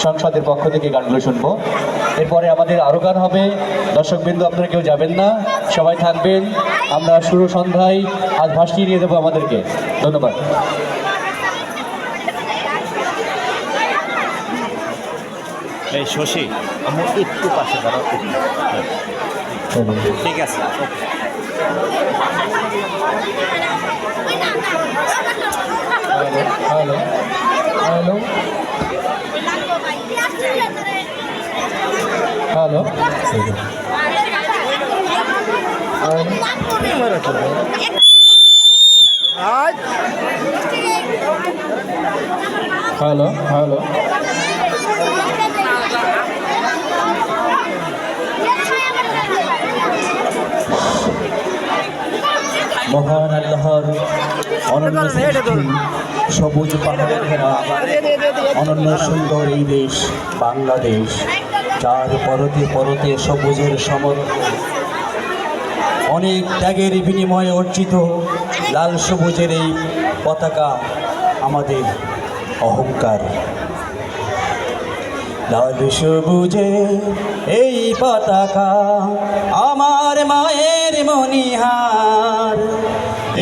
সংসদের পক্ষ থেকে গানগুলো শুনবো। এরপরে আমাদের আরো গান হবে। দর্শকবৃন্দ আপনারা কেউ যাবেন না, সবাই থাকবেন। আমরা শুরু সন্ধ্যায় আজ ভাসিয়ে নিয়ে দেবো আমাদেরকে। ধন্যবাদ। এই শশী আমি একটু পাশে দাঁড়াও, ঠিক আছে। Hello hello hello hello hello মহান আল্লাহর অনন্য সৃষ্টি, সবুজ পাহাড়ে ঘেরা অনন্য সুন্দর এই দেশ বাংলাদেশ, যার পরতে পরতে সবুজের সমর্থ, অনেক ত্যাগের বিনিময়ে অর্জিত লাল সবুজের এই পতাকা আমাদের অহংকার। লাল সবুজে এই পতাকা আমার মায়ের মনিহার,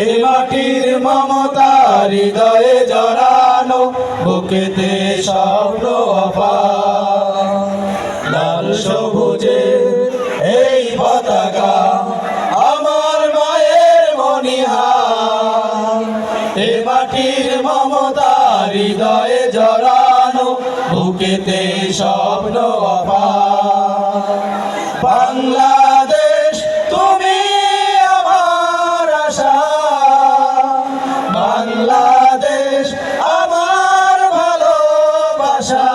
এ মাটির মমতা হৃদয়ে জড়ানো, বুকেতে স্বপ্ন অপার। লাল সবুজে এই পতাকা আমার মায়ের মনিহার, এ মাটির মমতা হৃদয়ে জড়ানো, বুকেতে স্বপ্ন অপার। বাংলাদেশ তুমি আমার আশা, বাংলাদেশ আমার ভালোবাসা,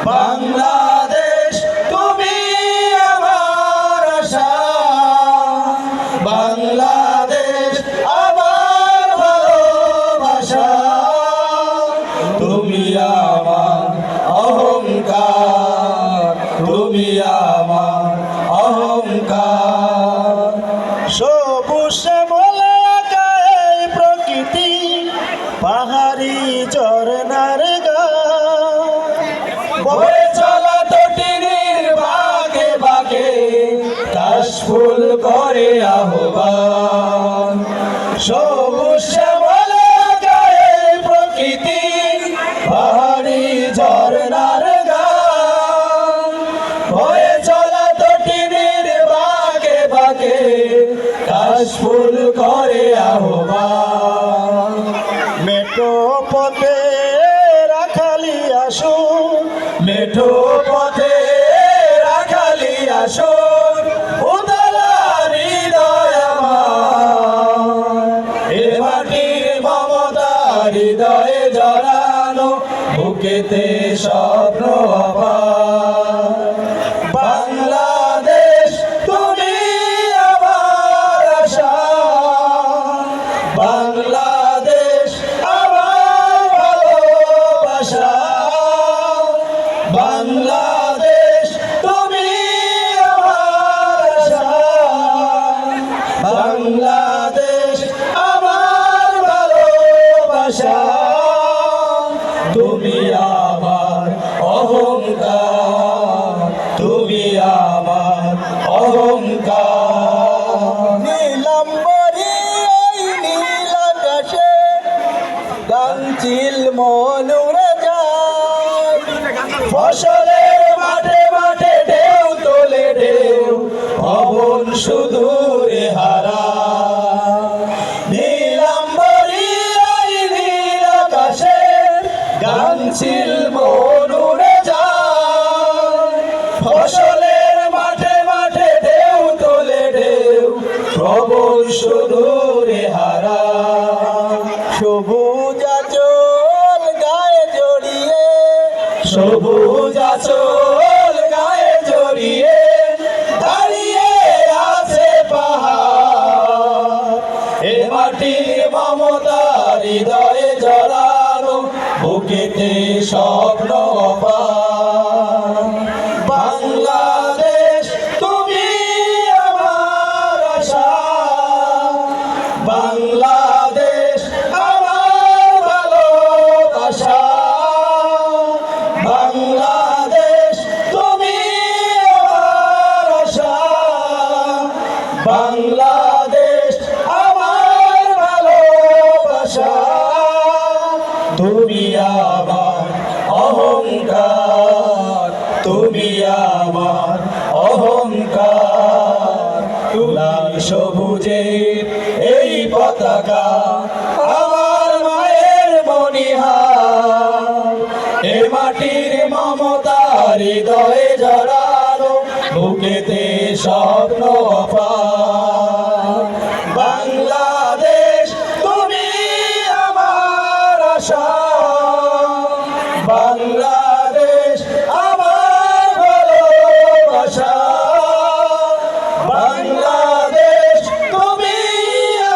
বাংলাদেশ তুমি আমার আশা, বাংলাদেশ আমার ভালোবাসা। তুমি আমার অহংকার, তুমি আমার অহংকার। সবুজ শ্যামলে আঁকা এই প্রকৃতি, পাহাড়ি ঝরনার গান, বয়ে চলা তটিনীর বাঁকে বাঁকে কাশফুল করে আহ্বান। সবুজ শ্যামলে আঁকা এই প্রকৃতি, পাহাড়ি ঝরনার গান, বয়ে চলা তটিনীর বাঁকে বাঁকে কাশফুল করে আহ্বান। মেঠো পথে রাখালি আসুন, মেঠো পথে রাখালি আসুন, উতলা হৃদয় আমার, এ মাটির মমতা হৃদয়ে জড়ানো, বুকেতে স্বপ্ন অপার। বাংলাদেশ তুমি আমার আশা, বাংলাদেশ আমার ভালোবাসা, বাংলাদেশ তুমি আমার আশা, বাংলাদেশ আমার ভালোবাসা। তুমি আমার অহংকার, তুমি আমার অহংকার। নীলাম্বরী ওই নীল আকাশে গাংচিল মন উড়ে যায়, ফসলের মাঠে মাঠে ঢেউ তোলে ঢেউ, পবন সুদূরে হারায়। নীলাম্বরী ওই নীল আকাশে গাংচিল মন উড়ে যায়, ফসলের মাঠে মাঠে ঢেউ তোলে ঢেউ, পবন সুদূরে হারায়। সবুজ আঁচল গায়ে জড়িয়ে, সবুজ আঁচল গায়ে জড়িয়ে দাঁড়িয়ে আছে পাহাড়, এ মাটির মমতা হৃদয়ে জড়ানো, বুকেতে স্বপ্ন অপার। বাংলাদেশ তুমি আমার আশা, বাংলাদেশ আমার ভালোবাসা। তুমি আমার অহংকার। লাল সবুজের এই পতাকা আমার মায়ের মনিহার। এ মাটির মমতার হৃদয়ে জড়ানো, বুকেতে স্বপ্ন অপার। বাংলাদেশ তুমি আমার আশা, বাংলাদেশ আমার ভালোবাসা। বাংলাদেশ তুমি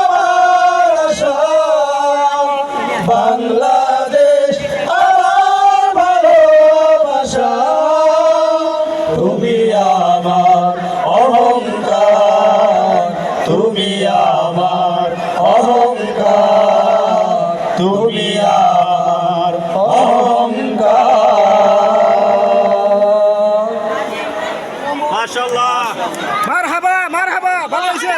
আমার আশা, বাংলাদেশ আমার ভালোবাসা। তুমি আমার অহংকার, তুমি আমার অহংকার, তুমি আমার অহংকার। মাশাআল্লাহ, মারহাবা মারহাবা, ভালো হয়েছে।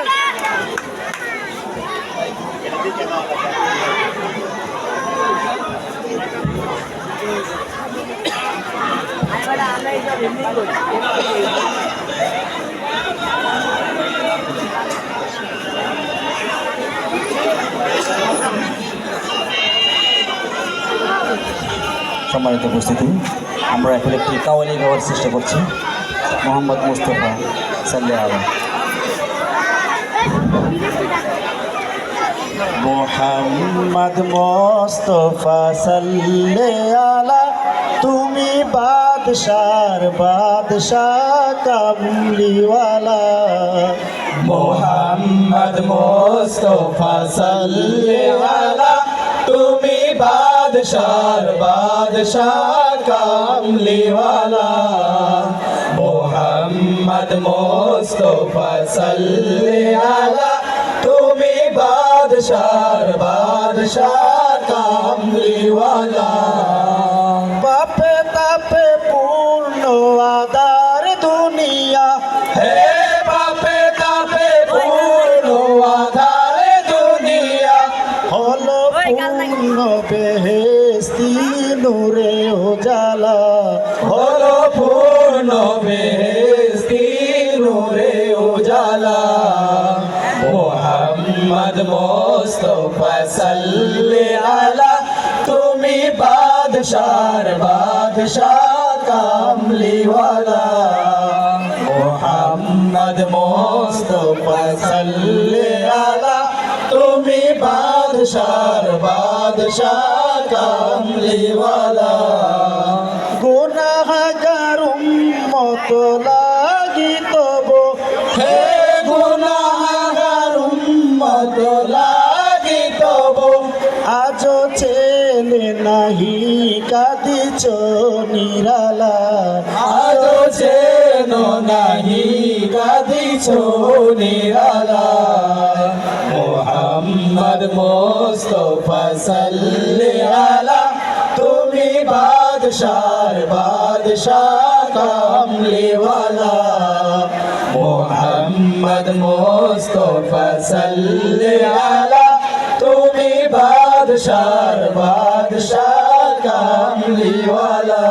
সম্মানিত উপস্থিতি, আমরা এখন একটি কাওয়ালি গাওয়ার চেষ্টা করছি। মোহাম্মদ মুস্তফা সাল্লাল্লাহু আলাইহি। মোহাম্মদ মুস্তফা সাল্লাল্লাহু আলা, তুমি বাদশার বাদশাহ কামলিওয়ালা। মোহাম্মদ মুস্তফা সাল্লাল্লাহু আলা, তুমি বাদশার বাদশাহ কামলিওয়ালা। মোহাম্মদ মুস্তফা সাল্লাল্লাহু আলা, তুমি বাদশার বাদশাহ কামলিওয়ালা। বাপে তাপে পূর্ণ আদার দুনিয়া, হে বাপে তাপে পূর্ণ আধার দুনিয়া। হলো পূর্ণ বেহেশতি নূরে উজালা। হলো পূর্ণ বেহেশতি নূরে উজালা। মোহাম্মদ মুস্তফা সাল্লাল্লাহু আলা, তুমি বাদশার বাদশাহ কামলিওয়ালা। মোহাম্মদ মুস্তফা সাল্লাল্লাহু আলা, তুমি বাদশার বাদশাহ কামলিওয়ালা। গুনাহগার উম্মত লাগি তবু, হে গুনাহগার উম্মত লাগি তবু, আজো চেনে নাহি কাঁদিছ নিরালা। আজো যেন নাহি কাঁদিছ নিরালা। মোহাম্মদ মুস্তফা সাল্লাল্লাহু আলা, তুমি বাদশার বাদশাহ কামলিওয়ালা। মোহাম্মদ মুস্তফা সাল্লাল্লাহু আলা, তুমি বাদশার বাদশাহ কামলিওয়ালা।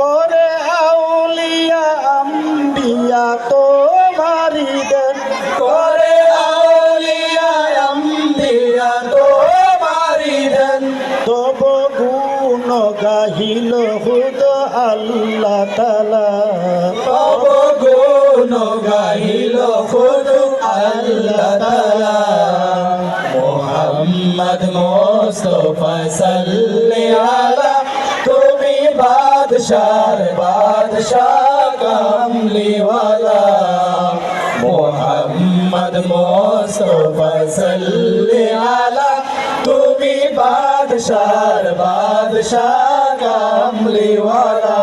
করে আউলিয়া আম্বিয়া তোমারি দেন, করে আউলিয়া আম্বিয়া তোমারি দেন। তবু গুণ গাহিল হুদ আল্লাহ তাআলা। তব গুণ গাহিল খুদ আল্লাহ তাআলা। মোহাম্মদ মুস্তফা সাল্লাল্লাহু আলা, তুমি বাদশার বাদশাহ কামলিওয়ালা। মোহাম্মদ মুস্তফা সাল্লাল্লাহু আলা, তুমি বাদশার বাদশাহ কামলিওয়ালা।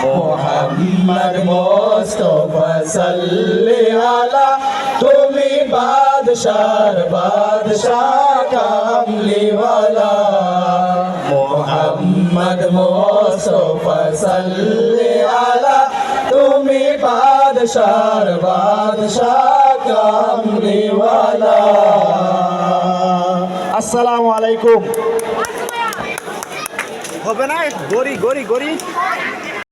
মোহাম্মদ মুস্তফা সাল্লাল্লাহু আলা, তুমি বাদশার বাদশাহ কামলিওয়ালা। মোহাম্মদ মুস্তফা সাল্লাল্লাহু আলা, তুমি বাদশার বাদশাহ কামলিওয়ালা। আসসালামু আলাইকুম। হবে না, গড়ি গড়ি গড়ি।